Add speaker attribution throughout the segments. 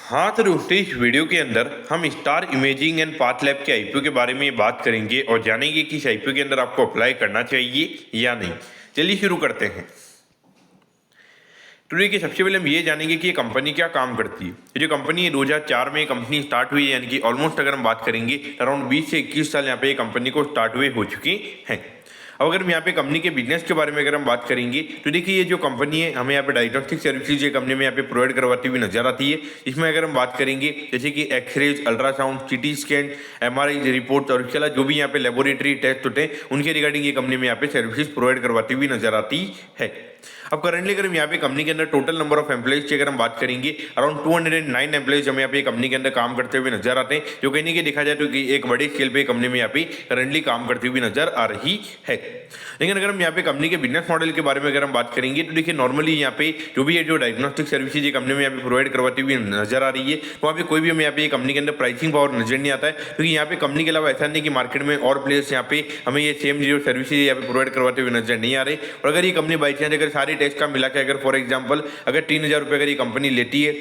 Speaker 1: हाँ तो दोस्तों, इस वीडियो के अंदर हम star imaging and path lab के आईपीओ के बारे में बात करेंगे और जानेंगे कि इस आईपीओ के अंदर आपको अप्लाई करना चाहिए या नहीं। चलिए शुरू करते हैं। तो देखिए, सबसे पहले हम ये जानेंगे कि ये कंपनी क्या काम करती है। ये जो कंपनी है 2004 में कंपनी स्टार्ट हुई है, यानी कि ऑलमोस्ट अगर हम बात करेंगे अराउंड 20 से 21 साल यहाँ पे ये कंपनी को स्टार्ट हुए हो चुके हैं। अब अगर हम यहाँ पे कंपनी के बिजनेस के बारे में अगर हम बात करेंगे तो देखिए, ये जो कंपनी है हमें यहाँ पे डायग्नोस्टिक सर्विसेज ये कंपनी में यहाँ पे प्रोवाइड करवाती हुई नजर आती है। इसमें अगर हम बात करेंगे जैसे कि x-rays, ultrasound, CT scan, MRI report और इसके अलावा जो भी यहाँ पे लेबोरेटरी टेस्ट होते हैं उनके रिगार्डिंग ये कंपनी में यहाँ पे सर्विसेज प्रोवाइड करवाती हुई नजर आती है। अब करंटली अगर हम यहाँ पे कंपनी के अंदर टोटल नंबर ऑफ एम्प्लॉइज की अगर हम बात करेंगे अराउंड 209 एम्प्लॉइज हमें यहाँ पे कंपनी के अंदर काम करते हुए नजर आते हैं, जो कहीं कि देखा जाए तो कि एक बड़े स्केल पे कंपनी में यहाँ पे करंटली काम करती हुई नजर आ रही है। लेकिन अगर हम यहाँ पे कंपनी के बिजनेस मॉडल के बारे में अगर हम बात करेंगे तो देखिए, नॉर्मली यहाँ पे जो भी है जो डायग्नोस्टिक सर्विसेज ये कंपनी में यहाँ पे प्रोवाइड करवाती हुई नजर आ रही है, वहाँ पे कोई भी हमें यहाँ पे कंपनी के अंदर प्राइसिंग पावर नजर नहीं आता है, क्योंकि यहाँ पे कंपनी के अलावा ऐसा नहीं कि मार्केट में और प्लेयर्स यहाँ पे हमें ये सेम जो सर्विसेज यहाँ पे प्रोवाइड करवाते हुए नजर नहीं आ रहे। और अगर ये कंपनी बाई चांस अगर सारे टैक्स का मिला के अगर फॉर एग्जाम्पल अगर 3,000 रुपये अगर ये कंपनी लेती है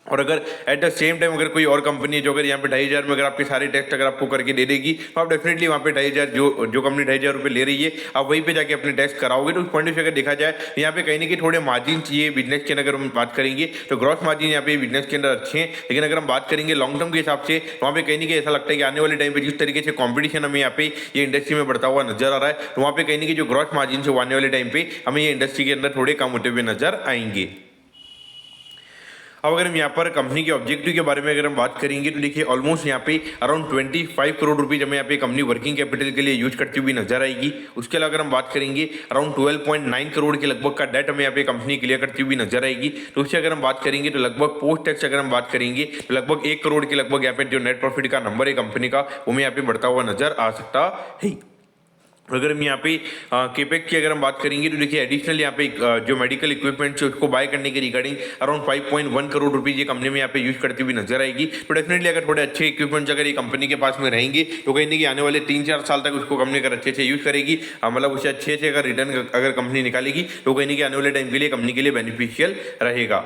Speaker 1: और अगर एट द सेम टाइम अगर कोई और कंपनी है जो अगर यहाँ पे 2,500 में अगर आपके सारे टेस्ट अगर आपको करके दे देगी, तो आप डेफिनेटली वहाँ पे 2,500 जो कंपनी 2,500 रुपये ले रही है आप वहीं पे जाके अपने टेस्ट कराओगे। तो उस पॉइंट से अगर देखा जाए यहाँ पे कहीं ना कहीं थोड़े मार्जिन चाहिए बिजनेस के अंदर। अगर हम बात करेंगे तो ग्रॉस मार्जिन यहाँ पे बिजनेस के अंदर अच्छे हैं, लेकिन अगर हम बात करेंगे लॉन्ग टर्म के हिसाब से वहाँ पे कहीं ना कहीं ऐसा लगता है कि आने वाले टाइम पे जिस तरीके से कॉम्पिटिशन हमें यहाँ पे ये इंडस्ट्री में बढ़ता हुआ नजर आ रहा है, तो वहाँ पे कहीं ना कहीं जो ग्रॉस मार्जिन से आने वाले टाइम पे हमें ये इंडस्ट्री के अंदर थोड़े कम होते हुए नजर आएंगे। अब अगर हम यहाँ पर कंपनी के ऑब्जेक्टिव के बारे में अगर हम बात करेंगे तो देखिए, ऑलमोस्ट यहाँ पे अराउंड 25 करोड़ रुपीज हमें यहाँ पे कंपनी वर्किंग कैपिटल के लिए यूज करती हुई नजर आएगी। उसके अलावा अगर हम बात करेंगे अराउंड 12.9 करोड़ के लगभग का डेट हमें यहाँ पे कंपनी क्लियर करती हुई नजर आएगी। तो उससे अगर हम बात करेंगे तो लगभग पोस्ट टैक्स अगर हम बात करेंगे तो लगभग 1 करोड़ के लगभग यहाँ पे जो नेट प्रॉफिट का नंबर है कंपनी का वो हमें यहाँ पे बढ़ता हुआ नजर आ सकता है। अगर हम यहाँ पे केपेक की अगर हम बात करेंगे तो देखिए, एडिशनल यहाँ पे जो मेडिकल इक्विपमेंट्स है उसको बाय करने के रिगार्डिंग अराउंड 5.1 करोड़ रुपीज ये कंपनी में यहाँ पे यूज करती हुई नजर आएगी। तो डेफिनेटली अगर थोड़े अच्छे इक्विपमेंट्स अगर ये कंपनी के पास में रहेंगे तो कहीं नहीं कि आने वाले 3-4 साल तक उसको कंपनी अगर अच्छे से यूज करेगी, मतलब उसे अच्छे से अगर रिटर्न अगर कंपनी निकालेगी तो कहीं नहीं कि आने वाले टाइम के लिए कंपनी के लिए बेनिफिशियल रहेगा।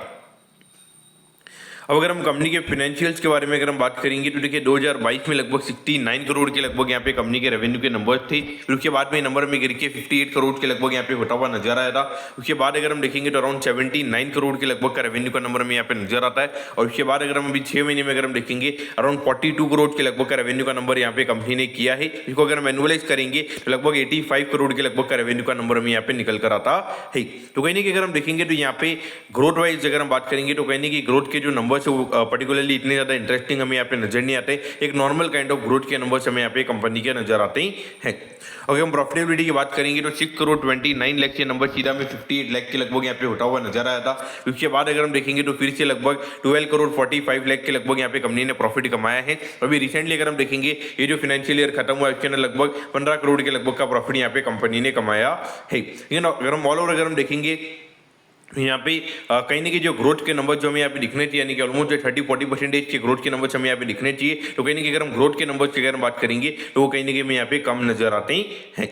Speaker 1: अब अगर हम कंपनी के फाइनेंशियल्स के बारे में अगर हम बात करेंगे तो देखिए, 2022 में लगभग 69 करोड़ के लगभग यहाँ पे कंपनी के रेवेन्यू के नंबर थे। फिर उसके बाद में नंबर में गिर के 58 करोड़ के लगभग यहाँ पे होता हुआ नजर आया था। उसके बाद अगर हम देखेंगे तो अराउंड 79 करोड़ के लगभग का रेवेन्यू का नंबर हमें यहाँ पे नजर आता है। और उसके बाद अगर हम अभी 6 महीने में अगर हम देखेंगे अराउंड 42 करोड़ के लगभग का रेवेन्यू का नंबर यहाँ पे कंपनी ने किया है। इसको अगर हम एनुअलाइज करेंगे तो लगभग 85 करोड़ के लगभग का रेवेन्यू का नंबर हमें यहाँ पे निकल कर आता है। तो कहीं ना कहीं अगर हम देखेंगे तो यहाँ पे ग्रोथ वाइज अगर हम बात करेंगे तो कहीं ना कहीं ग्रोथ के जो नंबर्स है पर्टिकुलरली इतने ज्यादा इंटरेस्टिंग हमें यहाँ पे नजर नहीं आते। एक नॉर्मल काइंड ऑफ ग्रोथ के नंबर्स हमें यहाँ पे कंपनी के नजर आते हैं। अगर हम प्रॉफिटेबिलिटी की बात करेंगे तो 6 करोड़ 29 लाख के नंबर सीधा में 58 लाख के लगभग यहाँ पे होता हुआ नजर आया था। उसके बाद अगर हम देखेंगे तो फिर से लगभग 12 करोड़ 45 लाख के लगभग यहाँ पे कंपनी ने प्रॉफिट कमाया है। अभी रिसेंटली अगर हम देखेंगे ये जो फाइनेंशियल ईयर खत्म हुआ इसके अंदर लगभग 15 करोड़ के लगभग का प्रॉफिट यहाँ पे कंपनी ने कमाया है। लेकिन अगर हम ऑल ओवर अगर हम देखेंगे यहाँ पे कहीं ना कहीं जो ग्रोथ के नंबर जो हमें यहाँ पे दिखने चाहिए, यानी कि ऑलमोस्ट 30-40% के ग्रोथ के नंबर हमें यहाँ पे दिखने चाहिए। तो कहीं ना कहीं अगर हम ग्रोथ के नंबर की अगर हम बात करेंगे तो वो कहीं ना कहीं हमें यहाँ पे कम नजर आते हैं।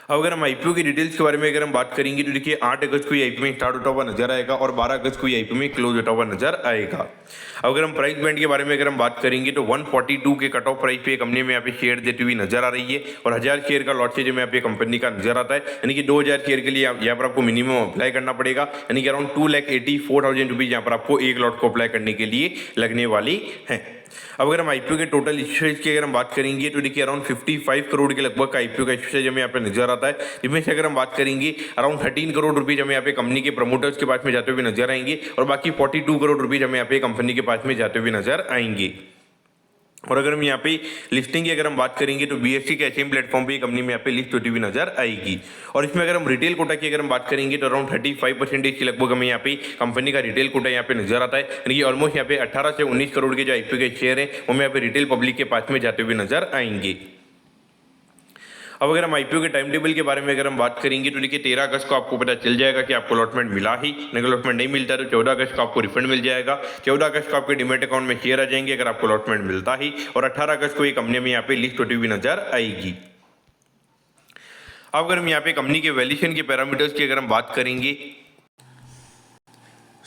Speaker 1: अब अगर हम आईपीओ की डिटेल्स के बारे में अगर हम बात करेंगे तो देखिए, 8 अगस्त को ये आईपीओ में स्टार्ट होता हुआ नजर आएगा और 12 अगस्त को ये आईपीओ में क्लोज होता हुआ नजर आएगा। अब अगर हम प्राइस बैंड के बारे में अगर हम बात करेंगे तो 142 के कट ऑफ प्राइस पे कंपनी में यहाँ पे शेयर देती हुई नजर आ रही है और 1000 शेयर का लॉट जो यहाँ पे कंपनी का नजर आता है, यानी कि 2000 शेयर के लिए यहाँ पर आपको मिनिमम अप्लाई करना पड़ेगा, यानी कि अराउंड 2,84,000 रुपीज यहाँ पर आपको एक लॉट को अप्लाई करने के लिए लगने वाली है। अब अगर हम आईपीओ के टोटल इश्यूज की अगर हम बात करेंगे तो देखिए, अराउंड 55 करोड़ के लगभग का आईपीओ का इश्यूज हमें यहाँ पे नजर आता है। इसमें से अगर हम बात करेंगे अराउंड 13 करोड़ रुपीज हमें यहाँ पे कंपनी के प्रमोटर्स के पास में जाते हुए नजर आएंगे और बाकी 42 करोड़ रुपीज हमें यहाँ पे कंपनी के पास में जाते हुए नजर आएंगे। और अगर हम यहाँ पे लिस्टिंग की अगर हम बात करेंगे तो बीएससी के एचएम प्लेटफॉर्म पे कंपनी में यहाँ पे लिस्ट होती हुई नजर आएगी। और इसमें अगर हम रिटेल कोटा की अगर हम बात करेंगे तो अराउंड 35% के लगभग हमें यहाँ पे कंपनी का रिटेल कोटा यहाँ पे नजर आता है, यानी कि ऑलमोस्ट यहाँ पे 18 से 19 करोड़ के जो आईपीओ के शेयर है वो हमें यहाँ पे रिटेल पब्लिक के पास में जाते हुए नजर आएंगे। अब अगर हम आईपीओ के टाइम टेबल के बारे में अगर हम बात करेंगे तो देखिए, 13 अगस्त को आपको पता चल जाएगा कि आपको अलॉटमेंट मिला ही, अगर अलॉटमेंट नहीं मिलता तो 14 अगस्त को आपको रिफंड मिल जाएगा। 14 अगस्त को आपके डिमेट अकाउंट में शेयर आ जाएंगे अगर आपको अलॉटमेंट मिलता ही, और 18 अगस्त को ये कंपनी में यहाँ पे लिस्ट होती हुई नजर आएगी। अब अगर हम यहाँ पे कंपनी के वैल्यूएशन के पैरामीटर्स की अगर हम बात करेंगे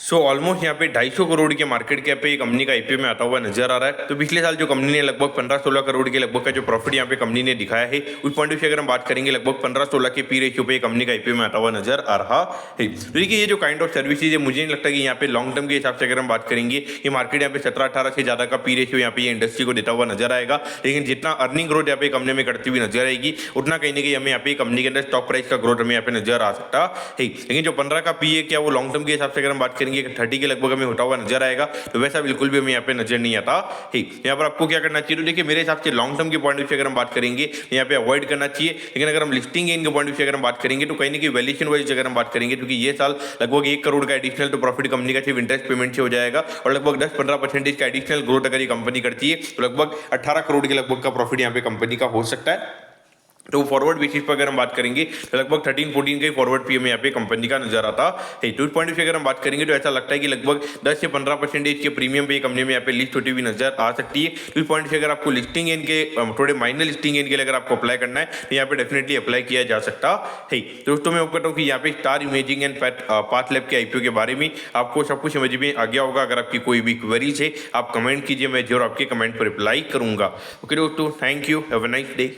Speaker 1: सो ऑलमोस्ट यहाँ पे 250 करोड़ के मार्केट कैप पे कंपनी का आईपीओ में आता हुआ नजर आ रहा है। तो पिछले साल जो कंपनी ने लगभग 15-16 करोड़ के लगभग का जो प्रॉफिट यहाँ पे कंपनी ने दिखाया है, उस पॉइंट ऑफ व्यू अगर हम बात करेंगे लगभग 15-16 के पी रेशियो पे कंपनी का आईपीओ में आता हुआ नजर आ रहा है। तो देखिए ये जो काइंड ऑफ सर्विसेज है, मुझे नहीं लगता कि यहाँ पे लॉन्ग टर्म के हिसाब से अगर हम बात करेंगे ये मार्केट यहाँ पे 17-18 से ज्यादा का पी रेशियो यहाँ पे ये इंडस्ट्री को देता हुआ नजर आएगा। लेकिन जितना अर्निंग ग्रोथ यहाँ पे कंपनी में करती हुई नजर आएगी, उतना कहीं ना कहीं हमें यहाँ पे कंपनी के अंदर स्टॉक प्राइस का ग्रोथ हमें यहाँ पे नजर आ सकता है। लेकिन जो 15 का पी है, क्या वो लॉन्ग टर्म के हिसाब से अगर हम बात करेंगे 30 के लगभग हमें होता हुआ नजर आएगा, तो वैसा बिल्कुल भी हमें यहाँ पे नजर नहीं आता। ठीक, यहाँ पर आपको क्या करना चाहिए, तो देखिए मेरे हिसाब से लॉन्ग टर्म के पॉइंट ऑफ व्यू अगर हम बात करेंगे यहाँ पे अवॉइड करना चाहिए। लेकिन अगर हम लिस्टिंग गेन के पॉइंट ऑफ व्यू अगर हम बात करेंगे तो कहीं ना कहीं वैल्यूएशन वाइज अगर हम बात करेंगे, क्योंकि ये साल लगभग 1 करोड़ का एडिशनल तो प्रॉफिट कंपनी का सिर्फ इंटरेस्ट पेमेंट से हो जाएगा, और लगभग 10-15% का एडिशनल ग्रोथ अगर ये कंपनी करती है तो लगभग 18 करोड़ के लगभग का प्रॉफिट यहाँ पे कंपनी का हो सकता है। तो फॉरवर्ड बेसिस पर अगर हम बात करेंगे तो लगभग 13-14 का ही फॉरवर्ड पीएम यहाँ पे कंपनी का नजर आता है। तो इस पॉइंट से अगर हम बात करेंगे तो ऐसा लगता है कि लगभग 10 से 15% के प्रीमियम पे कंपनी में यहाँ पे लिस्ट होती हुई नजर आ सकती है। तो इस पॉइंट से अगर आपको लिस्टिंग इनके थोड़े माइनर लिस्टिंग इनके लिए अगर आपको अप्लाई करना है तो यहाँ पे डेफिनेटली अप्लाई किया जा सकता है। तो दोस्तों मैं कहता हूँ कि यहाँ पे star imaging and path lab के आईपीओ के बारे में आपको सब कुछ समझ में आ गया होगा। अगर आपकी कोई भी क्वेरीज है आप कमेंट कीजिए, मैं जरूर आपके कमेंट पर रिप्लाई करूंगा। ओके दोस्तों, thank you, have a nice day.